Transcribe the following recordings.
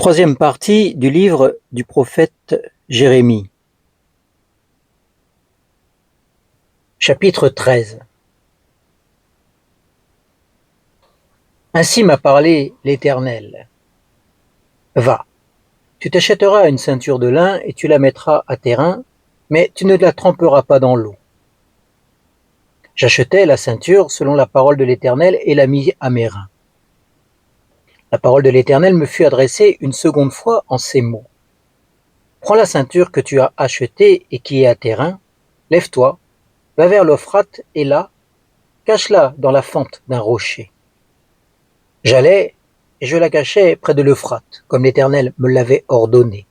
Troisième partie du livre du prophète Jérémie. Chapitre 13. Ainsi m'a parlé l'Éternel. Va, tu t'achèteras une ceinture de lin et tu la mettras à tes reins, mais tu ne la tremperas pas dans l'eau. J'achetai la ceinture selon la parole de l'Éternel et la mis à mes reins. La parole de l'Éternel me fut adressée une seconde fois en ces mots. Prends la ceinture que tu as achetée et qui est à tes reins, lève-toi, va vers l'Euphrate et là, cache-la dans la fente d'un rocher. J'allais et je la cachai près de l'Euphrate, comme l'Éternel me l'avait ordonné.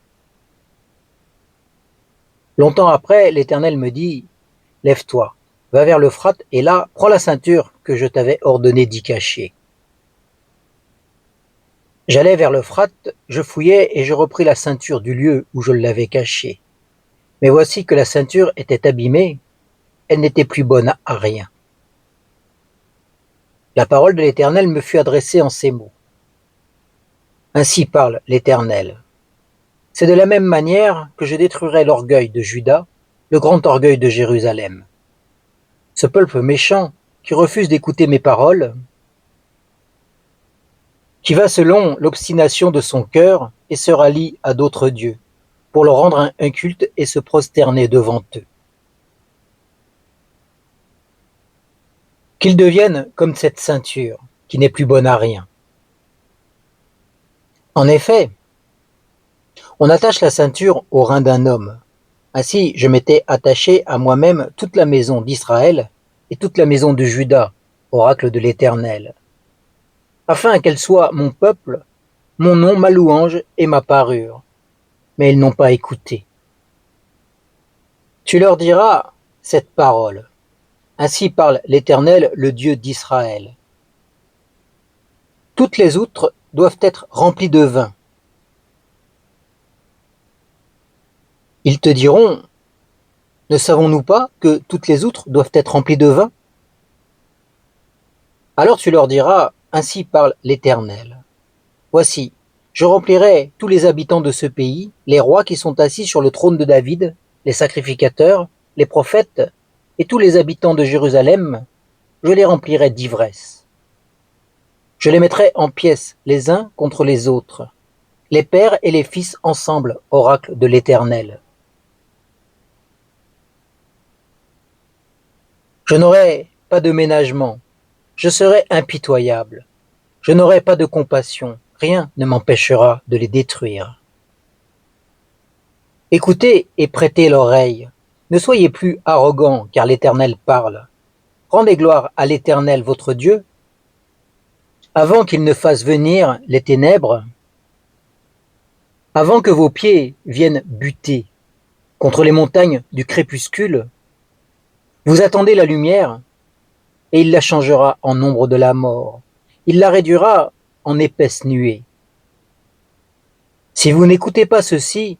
Longtemps après, l'Éternel me dit, lève-toi, va vers l'Euphrate et là, prends la ceinture que je t'avais ordonné d'y cacher. J'allai vers l'Euphrate, je fouillai et je repris la ceinture du lieu où je l'avais cachée. Mais voici que la ceinture était abîmée, elle n'était plus bonne à rien. La parole de l'Éternel me fut adressée en ces mots. Ainsi parle l'Éternel. C'est de la même manière que je détruirai l'orgueil de Juda, le grand orgueil de Jérusalem. Ce peuple méchant, qui refuse d'écouter mes paroles, qui va selon l'obstination de son cœur et se rallie à d'autres dieux, pour leur rendre un culte et se prosterner devant eux. Qu'ils deviennent comme cette ceinture, qui n'est plus bonne à rien. En effet, on attache la ceinture au rein d'un homme. Ainsi, je m'étais attaché à moi-même toute la maison d'Israël et toute la maison de Juda, oracle de l'Éternel, afin qu'elle soit mon peuple, mon nom, ma louange et ma parure. Mais ils n'ont pas écouté. Tu leur diras cette parole. Ainsi parle l'Éternel, le Dieu d'Israël. Toutes les outres doivent être remplies de vin. Ils te diront, ne savons-nous pas que toutes les outres doivent être remplies de vin? Alors tu leur diras, ainsi parle l'Éternel. Voici, je remplirai tous les habitants de ce pays, les rois qui sont assis sur le trône de David, les sacrificateurs, les prophètes, et tous les habitants de Jérusalem, je les remplirai d'ivresse. Je les mettrai en pièces les uns contre les autres, les pères et les fils ensemble, oracle de l'Éternel. Je n'aurai pas de ménagement, je serai impitoyable, je n'aurai pas de compassion, rien ne m'empêchera de les détruire. Écoutez et prêtez l'oreille, ne soyez plus arrogants, car l'Éternel parle. Rendez gloire à l'Éternel votre Dieu, avant qu'il ne fasse venir les ténèbres, avant que vos pieds viennent buter contre les montagnes du crépuscule, vous attendez la lumière, et il la changera en ombre de la mort. Il la réduira en épaisse nuée. Si vous n'écoutez pas ceci,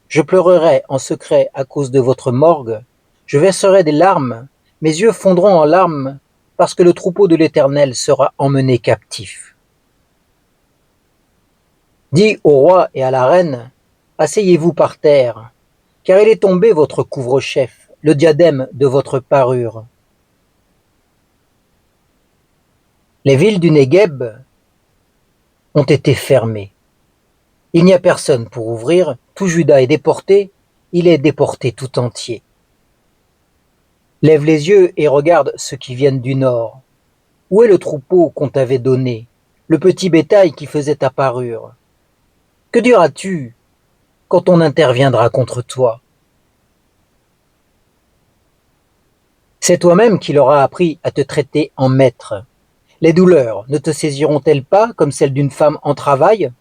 je pleurerai en secret à cause de votre morgue, je verserai des larmes, mes yeux fondront en larmes, parce que le troupeau de l'Éternel sera emmené captif. Dis au roi et à la reine, asseyez-vous par terre, car il est tombé votre couvre-chef, le diadème de votre parure. Les villes du Négueb ont été fermées. Il n'y a personne pour ouvrir, tout Juda est déporté, il est déporté tout entier. Lève les yeux et regarde ceux qui viennent du nord. Où est le troupeau qu'on t'avait donné, le petit bétail qui faisait ta parure? Que diras-tu quand on interviendra contre toi? C'est toi-même qui leur as appris à te traiter en maître. Les douleurs ne te saisiront-elles pas comme celles d'une femme en travail?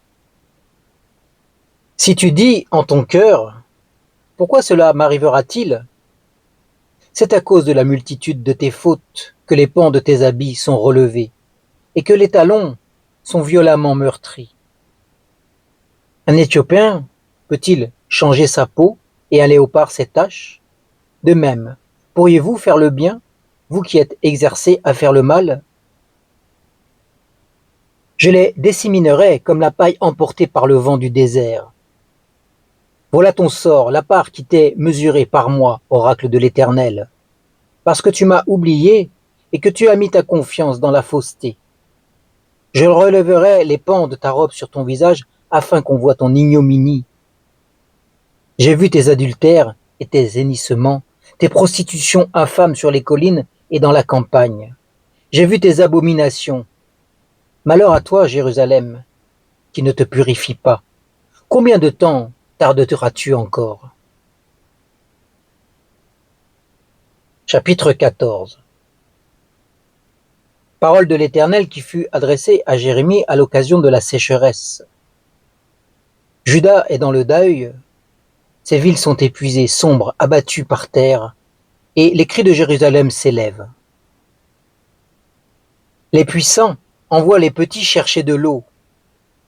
Si tu dis en ton cœur, pourquoi cela m'arrivera-t-il? C'est à cause de la multitude de tes fautes que les pans de tes habits sont relevés, et que les talons sont violemment meurtris. Un Éthiopien peut-il changer sa peau et un léopard ses taches? De même, pourriez-vous faire le bien, vous qui êtes exercés à faire le mal? Je les disséminerai comme la paille emportée par le vent du désert. Voilà ton sort, la part qui t'est mesurée par moi, oracle de l'Éternel, parce que tu m'as oublié et que tu as mis ta confiance dans la fausseté. Je relèverai les pans de ta robe sur ton visage afin qu'on voie ton ignominie. J'ai vu tes adultères et tes hennissements, tes prostitutions infâmes sur les collines et dans la campagne. J'ai vu tes abominations. Malheur à toi, Jérusalem, qui ne te purifie pas. Combien de temps tarderas-tu encore? Chapitre 14. Parole de l'Éternel qui fut adressée à Jérémie à l'occasion de la sécheresse. Juda est dans le deuil, ses villes sont épuisées, sombres, abattues par terre, et les cris de Jérusalem s'élèvent. Les puissants envoient les petits chercher de l'eau.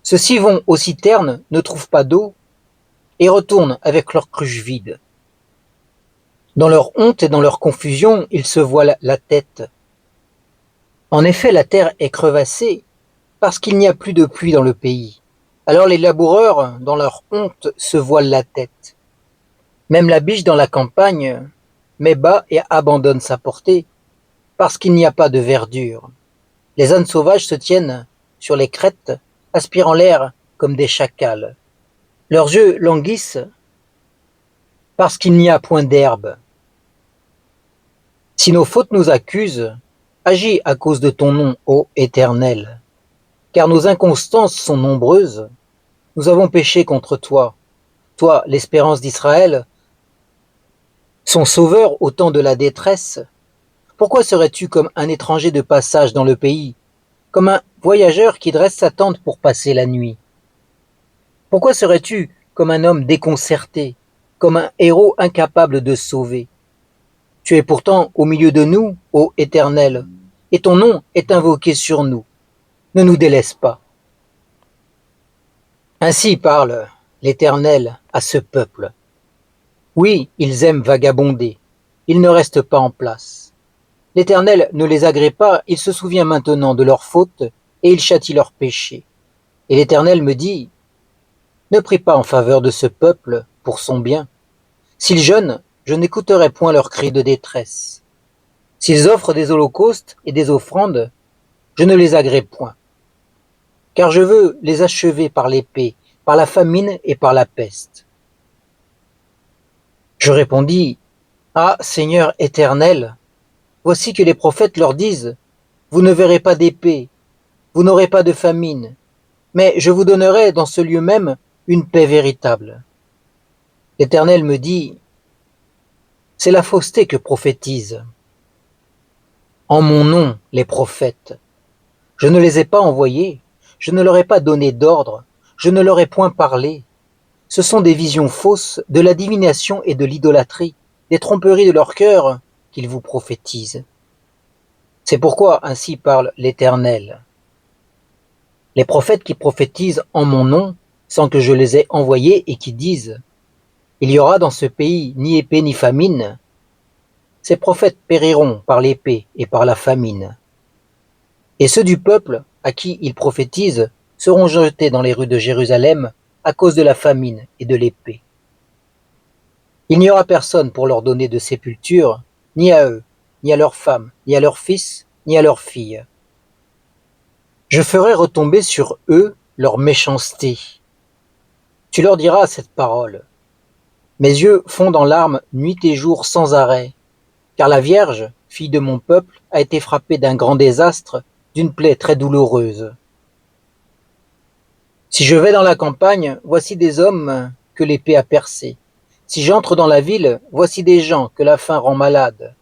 Ceux-ci vont aux citernes, ne trouvent pas d'eau, et retournent avec leurs cruches vides. Dans leur honte et dans leur confusion, ils se voilent la tête. En effet, la terre est crevassée parce qu'il n'y a plus de pluie dans le pays. Alors les laboureurs, dans leur honte, se voilent la tête. Même la biche dans la campagne met bas et abandonne sa portée parce qu'il n'y a pas de verdure. Les ânes sauvages se tiennent sur les crêtes, aspirant l'air comme des chacals. Leurs yeux languissent parce qu'il n'y a point d'herbe. Si nos fautes nous accusent, agis à cause de ton nom, ô Éternel. Car nos inconstances sont nombreuses, nous avons péché contre toi. Toi, l'espérance d'Israël, son sauveur au temps de la détresse. Pourquoi serais-tu comme un étranger de passage dans le pays, comme un voyageur qui dresse sa tente pour passer la nuit? Pourquoi serais-tu comme un homme déconcerté, comme un héros incapable de sauver? Tu es pourtant au milieu de nous, ô Éternel, et ton nom est invoqué sur nous. Ne nous délaisse pas. Ainsi parle l'Éternel à ce peuple. Oui, ils aiment vagabonder, ils ne restent pas en place. L'Éternel ne les agrée pas, il se souvient maintenant de leurs fautes, et il châtie leurs péchés. Et l'Éternel me dit, ne prie pas en faveur de ce peuple pour son bien. S'ils jeûnent, je n'écouterai point leurs cris de détresse. S'ils offrent des holocaustes et des offrandes, je ne les agrée point. Car je veux les achever par l'épée, par la famine et par la peste. Je répondis, ah, Seigneur éternel, voici que les prophètes leur disent, vous ne verrez pas d'épée, vous n'aurez pas de famine, mais je vous donnerai dans ce lieu même une paix véritable. L'Éternel me dit, c'est la fausseté que prophétisent. En mon nom, les prophètes. Je ne les ai pas envoyés, je ne leur ai pas donné d'ordre, je ne leur ai point parlé. Ce sont des visions fausses, de la divination et de l'idolâtrie, des tromperies de leur cœur qu'ils vous prophétisent. C'est pourquoi ainsi parle l'Éternel. Les prophètes qui prophétisent en mon nom, sans que je les ai envoyés, et qui disent « Il y aura dans ce pays ni épée ni famine », ces prophètes périront par l'épée et par la famine. Et ceux du peuple à qui ils prophétisent seront jetés dans les rues de Jérusalem à cause de la famine et de l'épée. Il n'y aura personne pour leur donner de sépulture, ni à eux, ni à leurs femmes, ni à leurs fils, ni à leurs filles. Je ferai retomber sur eux leur méchanceté. Tu leur diras cette parole. Mes yeux fondent en larmes nuit et jour sans arrêt, car la Vierge, fille de mon peuple, a été frappée d'un grand désastre, d'une plaie très douloureuse. Si je vais dans la campagne, voici des hommes que l'épée a percés. Si j'entre dans la ville, voici des gens que la faim rend malades.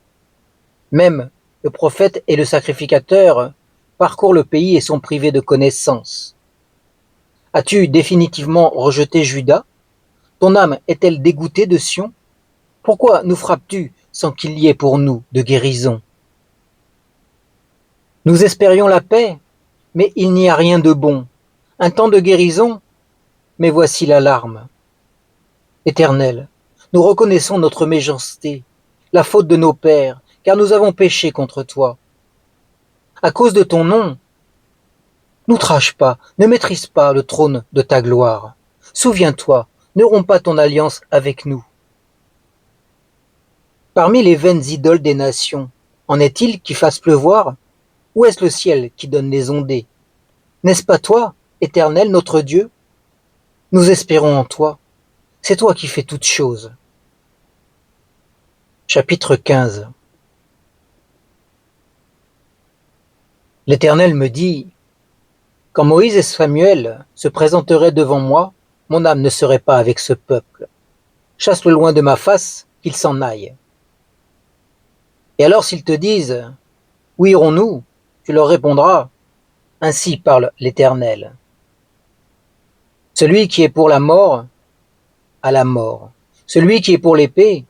Même le prophète et le sacrificateur parcourent le pays et sont privés de connaissance. As-tu définitivement rejeté Juda? Ton âme est-elle dégoûtée de Sion? Pourquoi nous frappes-tu sans qu'il y ait pour nous de guérison? Nous espérions la paix, mais il n'y a rien de bon. Un temps de guérison, mais voici l'alarme. Éternel, nous reconnaissons notre méchanceté, la faute de nos pères, car nous avons péché contre toi. À cause de ton nom, N'outrage pas, ne maîtrise pas le trône de ta gloire. Souviens-toi, ne romps pas ton alliance avec nous. Parmi les vaines idoles des nations, en est-il qui fasse pleuvoir? Ou est-ce le ciel qui donne les ondées? N'est-ce pas toi, Éternel, notre Dieu? Nous espérons en toi. C'est toi qui fais toutes choses. Chapitre 15. L'Éternel me dit: quand Moïse et Samuel se présenteraient devant moi, mon âme ne serait pas avec ce peuple. Chasse-le loin de ma face, qu'il s'en aille. Et alors s'ils te disent: où irons-nous? Tu leur répondras: ainsi parle l'Éternel. Celui qui est pour la mort, à la mort. Celui qui est pour l'épée,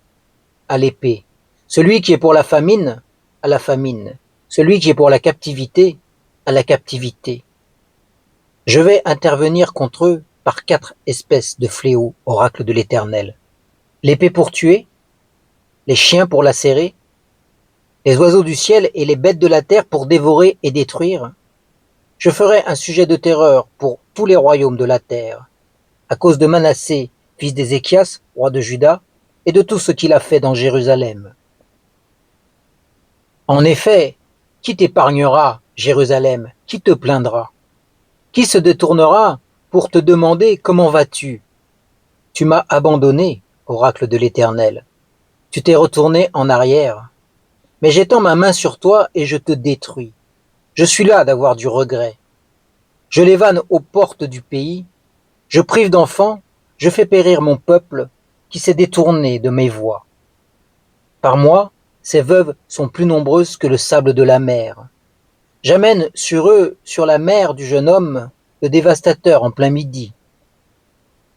à l'épée. Celui qui est pour la famine, à la famine. Celui qui est pour la captivité, à la captivité. Je vais intervenir contre eux par 4 espèces de fléaux, oracle de l'Éternel. L'épée pour tuer, les chiens pour lacérer, les oiseaux du ciel et les bêtes de la terre pour dévorer et détruire. Je ferai un sujet de terreur pour tous les royaumes de la terre, à cause de Manassé, fils d'Ézéchias, roi de Juda, et de tout ce qu'il a fait dans Jérusalem. En effet, qui t'épargnera, Jérusalem? Qui te plaindra? Qui se détournera pour te demander comment vas-tu? Tu m'as abandonné, oracle de l'Éternel. Tu t'es retourné en arrière. Mais j'étends ma main sur toi et je te détruis. Je suis là d'avoir du regret. Je les vanne aux portes du pays. Je prive d'enfants. Je fais périr mon peuple qui s'est détourné de mes voies. Par moi, ces veuves sont plus nombreuses que le sable de la mer. J'amène sur eux, sur la mer du jeune homme, le dévastateur en plein midi.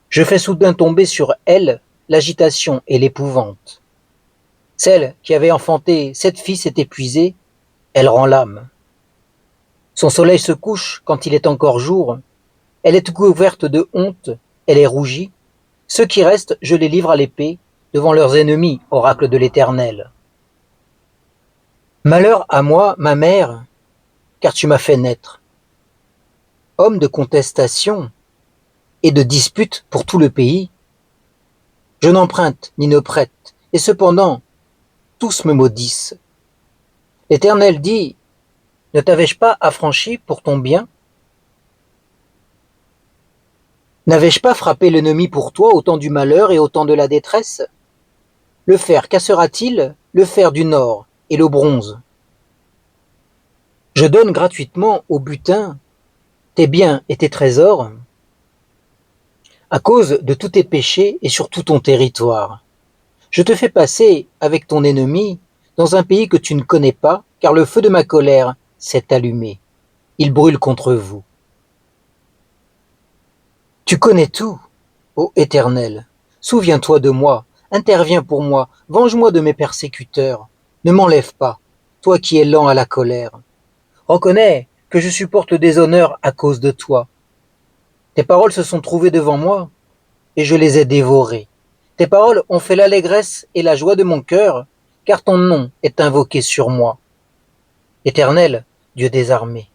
Je fais soudain tomber sur elle l'agitation et l'épouvante. Celle qui avait enfanté 7 fils est épuisée, elle rend l'âme. Son soleil se couche quand il est encore jour, elle est couverte de honte, elle est rougie. Ceux qui restent, je les livre à l'épée, devant leurs ennemis, oracle de l'Éternel. Malheur à moi, ma mère, car tu m'as fait naître. Homme de contestation et de dispute pour tout le pays, je n'emprunte ni ne prête, et cependant, tous me maudissent. L'Éternel dit: ne t'avais-je pas affranchi pour ton bien? N'avais-je pas frappé l'ennemi pour toi au temps du malheur et au temps de la détresse? Le fer cassera-t-il le fer du nord et le bronze? Je donne gratuitement au butin tes biens et tes trésors à cause de tous tes péchés et sur tout ton territoire. Je te fais passer avec ton ennemi dans un pays que tu ne connais pas, car le feu de ma colère s'est allumé. Il brûle contre vous. Tu connais tout, ô Éternel. Souviens-toi de moi, interviens pour moi, venge-moi de mes persécuteurs. Ne m'enlève pas, toi qui es lent à la colère. Reconnais que je supporte le déshonneur à cause de toi. Tes paroles se sont trouvées devant moi, et je les ai dévorées. Tes paroles ont fait l'allégresse et la joie de mon cœur, car ton nom est invoqué sur moi. Éternel, Dieu des armées.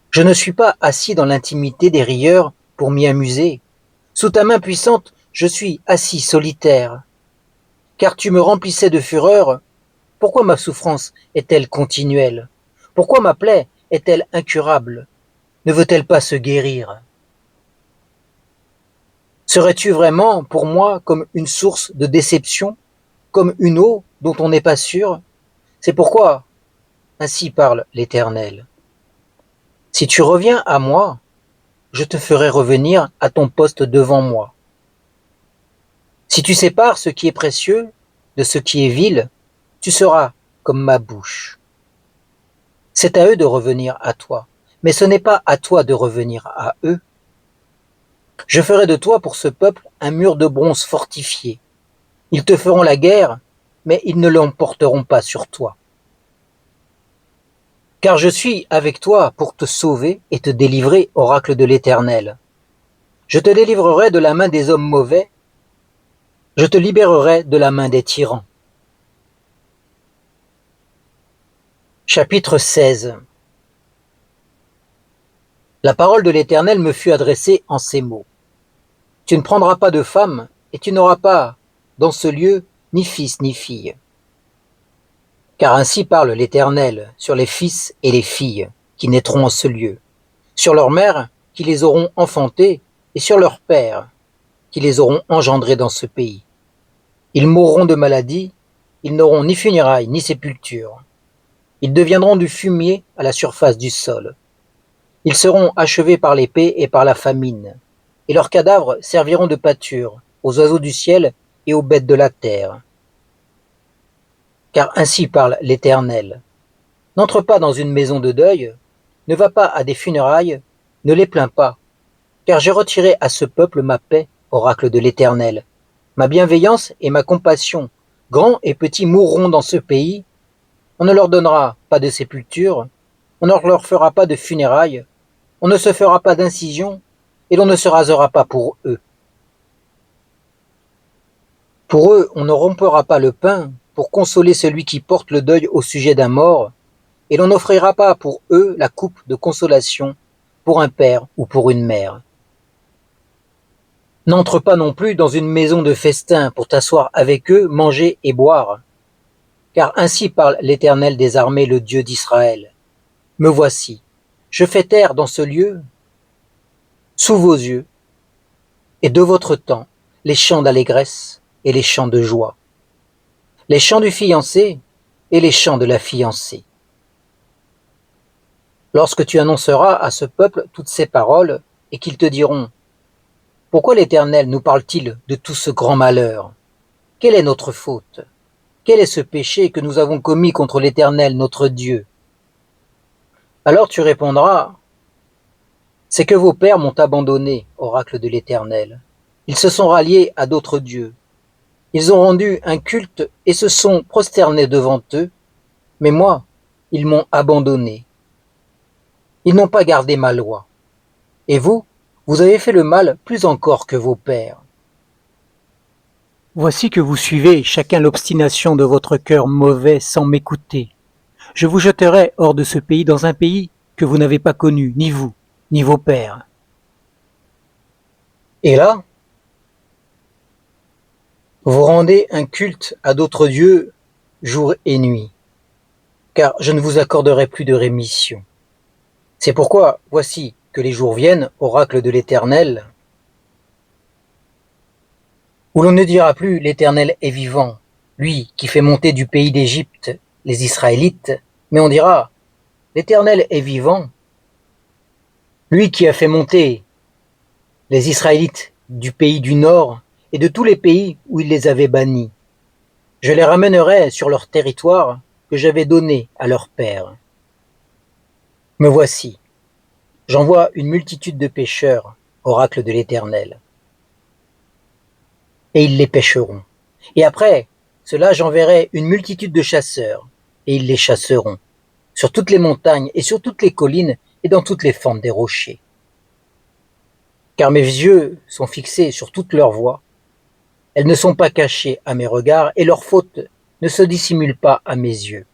Je ne suis pas assis dans l'intimité des rieurs pour m'y amuser. Sous ta main puissante, je suis assis solitaire. Car tu me remplissais de fureur. Pourquoi ma souffrance est-elle continuelle? Pourquoi ma plaie est-elle incurable? Ne veut-elle pas se guérir? Serais-tu vraiment pour moi comme une source de déception, comme une eau dont on n'est pas sûr? C'est pourquoi, ainsi parle l'Éternel. Si tu reviens à moi, je te ferai revenir à ton poste devant moi. Si tu sépares ce qui est précieux de ce qui est vil, tu seras comme ma bouche. C'est à eux de revenir à toi, mais ce n'est pas à toi de revenir à eux. Je ferai de toi pour ce peuple un mur de bronze fortifié. Ils te feront la guerre, mais ils ne l'emporteront pas sur toi. Car je suis avec toi pour te sauver et te délivrer, oracle de l'Éternel. Je te délivrerai de la main des hommes mauvais, je te libérerai de la main des tyrans. Chapitre 16. La parole de l'Éternel me fut adressée en ces mots. Tu ne prendras pas de femme, et tu n'auras pas, dans ce lieu, ni fils ni fille. Car ainsi parle l'Éternel sur les fils et les filles qui naîtront en ce lieu, sur leurs mères qui les auront enfantés, et sur leurs pères qui les auront engendrés dans ce pays. Ils mourront de maladie, ils n'auront ni funérailles ni sépulture. Ils deviendront du fumier à la surface du sol. Ils seront achevés par l'épée et par la famine, et leurs cadavres serviront de pâture aux oiseaux du ciel et aux bêtes de la terre. Car ainsi parle l'Éternel. N'entre pas dans une maison de deuil, ne va pas à des funérailles, ne les plains pas, car j'ai retiré à ce peuple ma paix, oracle de l'Éternel. Ma bienveillance et ma compassion, grands et petits mourront dans ce pays. On ne leur donnera pas de sépulture, on ne leur fera pas de funérailles, on ne se fera pas d'incision, et l'on ne se rasera pas pour eux. Pour eux, on ne rompera pas le pain pour consoler celui qui porte le deuil au sujet d'un mort, et l'on n'offrira pas pour eux la coupe de consolation pour un père ou pour une mère. N'entre pas non plus dans une maison de festin pour t'asseoir avec eux, manger et boire. Car ainsi parle l'Éternel des armées, le Dieu d'Israël. Me voici, je fais taire dans ce lieu, sous vos yeux, et de votre temps, les chants d'allégresse et les chants de joie, les chants du fiancé et les chants de la fiancée. Lorsque tu annonceras à ce peuple toutes ces paroles, et qu'ils te diront: pourquoi l'Éternel nous parle-t-il de tout ce grand malheur? Quelle est notre faute? Quel est ce péché que nous avons commis contre l'Éternel notre Dieu? Alors tu répondras: c'est que vos pères m'ont abandonné, oracle de l'Éternel. Ils se sont ralliés à d'autres dieux. Ils ont rendu un culte et se sont prosternés devant eux, mais moi, ils m'ont abandonné. Ils n'ont pas gardé ma loi. Et vous, vous avez fait le mal plus encore que vos pères. Voici que vous suivez chacun l'obstination de votre cœur mauvais sans m'écouter. Je vous jeterai hors de ce pays dans un pays que vous n'avez pas connu, ni vous, ni vos pères. Et là, vous rendez un culte à d'autres dieux jour et nuit, car je ne vous accorderai plus de rémission. C'est pourquoi, voici que les jours viennent, oracle de l'Éternel, où l'on ne dira plus l'Éternel est vivant, lui qui fait monter du pays d'Égypte les Israélites, mais on dira l'Éternel est vivant, lui qui a fait monter les Israélites du pays du Nord et de tous les pays où il les avait bannis. Je les ramènerai sur leur territoire que j'avais donné à leurs pères. Me voici, j'envoie une multitude de pêcheurs, oracle de l'Éternel, et ils les pêcheront. Et après cela, j'enverrai une multitude de chasseurs, et ils les chasseront, sur toutes les montagnes et sur toutes les collines et dans toutes les fentes des rochers. Car mes yeux sont fixés sur toutes leurs voies, elles ne sont pas cachées à mes regards, et leurs fautes ne se dissimulent pas à mes yeux.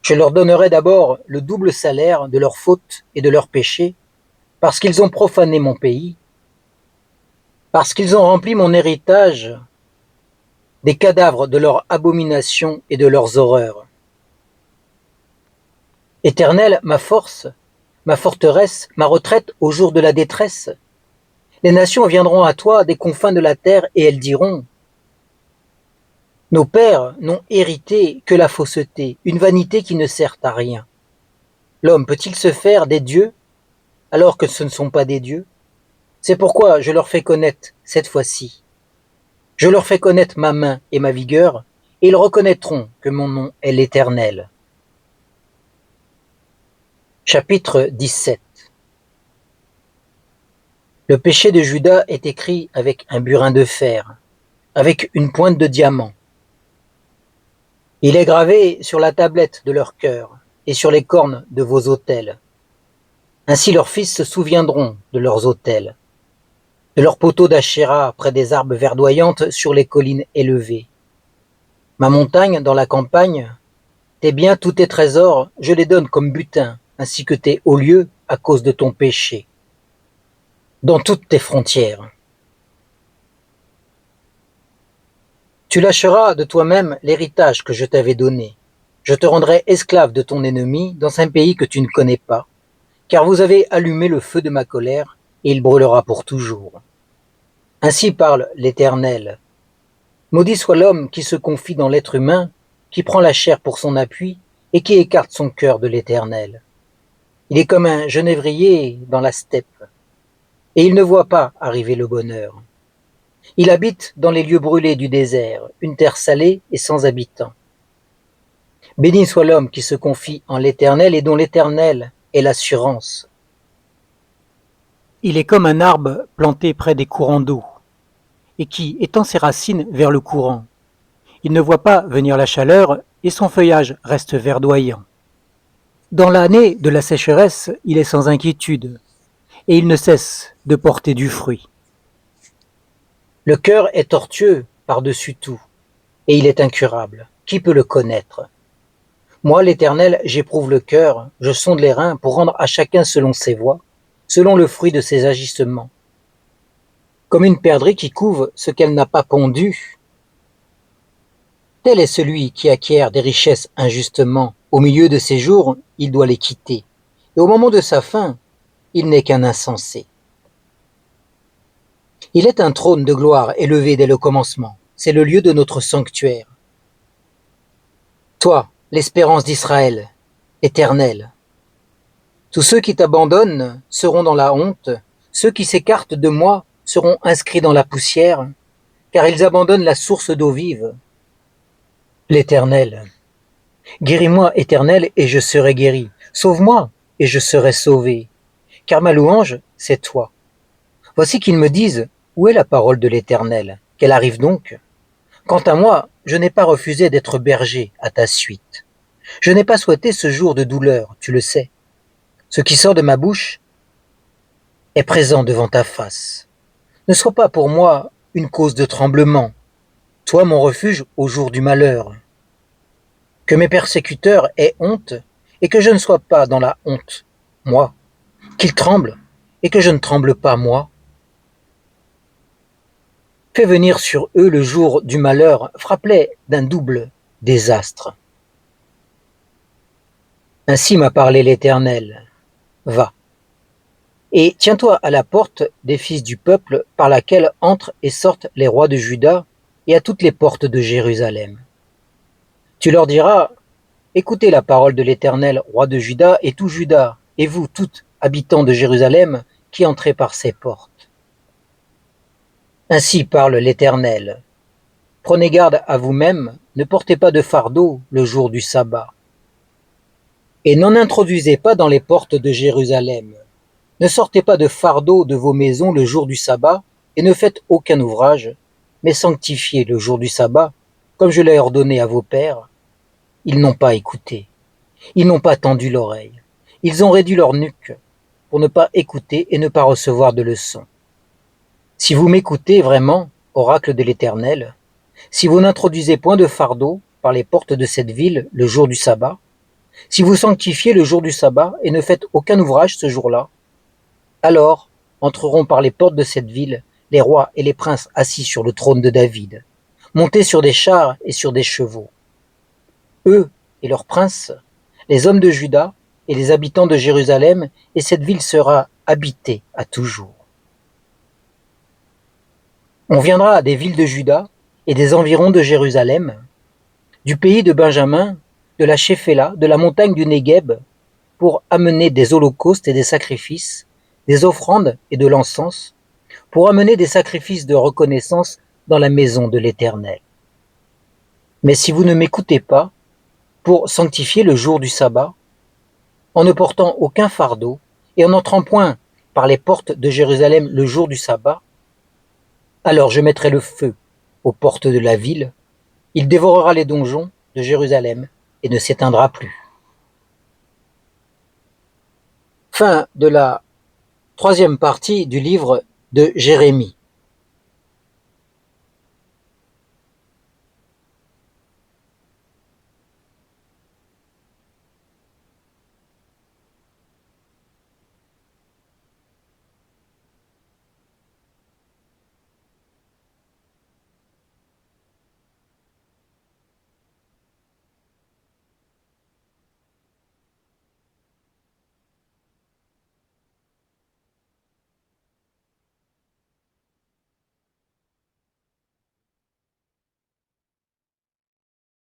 Je leur donnerai d'abord le double salaire de leurs fautes et de leurs péchés, parce qu'ils ont profané mon pays, parce qu'ils ont rempli mon héritage des cadavres de leurs abominations et de leurs horreurs. Éternel, ma force, ma forteresse, ma retraite au jour de la détresse, les nations viendront à toi des confins de la terre et elles diront: nos pères n'ont hérité que la fausseté, une vanité qui ne sert à rien. L'homme peut-il se faire des dieux alors que ce ne sont pas des dieux? C'est pourquoi je leur fais connaître cette fois-ci. Je leur fais connaître ma main et ma vigueur, et ils reconnaîtront que mon nom est l'Éternel. Chapitre 17. Le péché de Juda est écrit avec un burin de fer, avec une pointe de diamant. Il est gravé sur la tablette de leur cœur et sur les cornes de vos autels. Ainsi leurs fils se souviendront de leurs autels, de leurs poteaux d'Achéra près des arbres verdoyantes sur les collines élevées. Ma montagne dans la campagne, tes biens, tous tes trésors, je les donne comme butin, ainsi que tes hauts lieux, à cause de ton péché, dans toutes tes frontières. Tu lâcheras de toi-même l'héritage que je t'avais donné. Je te rendrai esclave de ton ennemi dans un pays que tu ne connais pas, car vous avez allumé le feu de ma colère, et il brûlera pour toujours. Ainsi parle l'Éternel. Maudit soit l'homme qui se confie dans l'être humain, qui prend la chair pour son appui, et qui écarte son cœur de l'Éternel. Il est comme un genévrier dans la steppe, et il ne voit pas arriver le bonheur. Il habite dans les lieux brûlés du désert, une terre salée et sans habitants. Béni soit l'homme qui se confie en l'Éternel et dont l'Éternel est l'assurance. Il est comme un arbre planté près des courants d'eau, et qui étend ses racines vers le courant. Il ne voit pas venir la chaleur, et son feuillage reste verdoyant. Dans l'année de la sécheresse, il est sans inquiétude, et il ne cesse de porter du fruit. Le cœur est tortueux par-dessus tout, et il est incurable. Qui peut le connaître? Moi, l'Éternel, j'éprouve le cœur, je sonde les reins pour rendre à chacun selon ses voies, selon le fruit de ses agissements. Comme une perdrix qui couve ce qu'elle n'a pas pondu, tel est celui qui acquiert des richesses injustement. Au milieu de ses jours, il doit les quitter, et au moment de sa fin, il n'est qu'un insensé. Il est un trône de gloire élevé dès le commencement. C'est le lieu de notre sanctuaire. Toi, l'espérance d'Israël, éternel. Tous ceux qui t'abandonnent seront dans la honte. Ceux qui s'écartent de moi seront inscrits dans la poussière, car ils abandonnent la source d'eau vive. L'Éternel. Guéris-moi, Éternel, et je serai guéri. Sauve-moi, et je serai sauvé. Car ma louange, c'est toi. Voici qu'ils me disent, où est la parole de l'Éternel? Qu'elle arrive donc? Quant à moi, je n'ai pas refusé d'être berger à ta suite. Je n'ai pas souhaité ce jour de douleur, tu le sais. Ce qui sort de ma bouche est présent devant ta face. Ne sois pas pour moi une cause de tremblement, toi mon refuge au jour du malheur. Que mes persécuteurs aient honte, et que je ne sois pas dans la honte, moi. Qu'ils tremblent, et que je ne tremble pas, moi. Fais venir sur eux le jour du malheur, frappe-les d'un double désastre. Ainsi m'a parlé l'Éternel. Va. Et tiens-toi à la porte des fils du peuple par laquelle entrent et sortent les rois de Juda et à toutes les portes de Jérusalem. Tu leur diras, écoutez la parole de l'Éternel, roi de Juda, et tout Juda, et vous, toutes, habitants de Jérusalem, qui entrez par ces portes. Ainsi parle l'Éternel. Prenez garde à vous-même, ne portez pas de fardeau le jour du sabbat. Et n'en introduisez pas dans les portes de Jérusalem. Ne sortez pas de fardeau de vos maisons le jour du sabbat, et ne faites aucun ouvrage, mais sanctifiez le jour du sabbat, comme je l'ai ordonné à vos pères. Ils n'ont pas écouté, ils n'ont pas tendu l'oreille, ils ont réduit leur nuque, pour ne pas écouter et ne pas recevoir de leçons. Si vous m'écoutez vraiment, oracle de l'Éternel, si vous n'introduisez point de fardeau par les portes de cette ville le jour du sabbat, si vous sanctifiez le jour du sabbat et ne faites aucun ouvrage ce jour-là, alors entreront par les portes de cette ville les rois et les princes assis sur le trône de David, montés sur des chars et sur des chevaux. Eux et leurs princes, les hommes de Juda et les habitants de Jérusalem, et cette ville sera habitée à toujours. On viendra des villes de Juda et des environs de Jérusalem, du pays de Benjamin, de la Shéphéla, de la montagne du Négueb, pour amener des holocaustes et des sacrifices, des offrandes et de l'encens, pour amener des sacrifices de reconnaissance dans la maison de l'Éternel. Mais si vous ne m'écoutez pas, pour sanctifier le jour du sabbat, en ne portant aucun fardeau et en n'entrant point par les portes de Jérusalem le jour du sabbat, alors je mettrai le feu aux portes de la ville, il dévorera les donjons de Jérusalem et ne s'éteindra plus. Fin de la troisième partie du livre de Jérémie.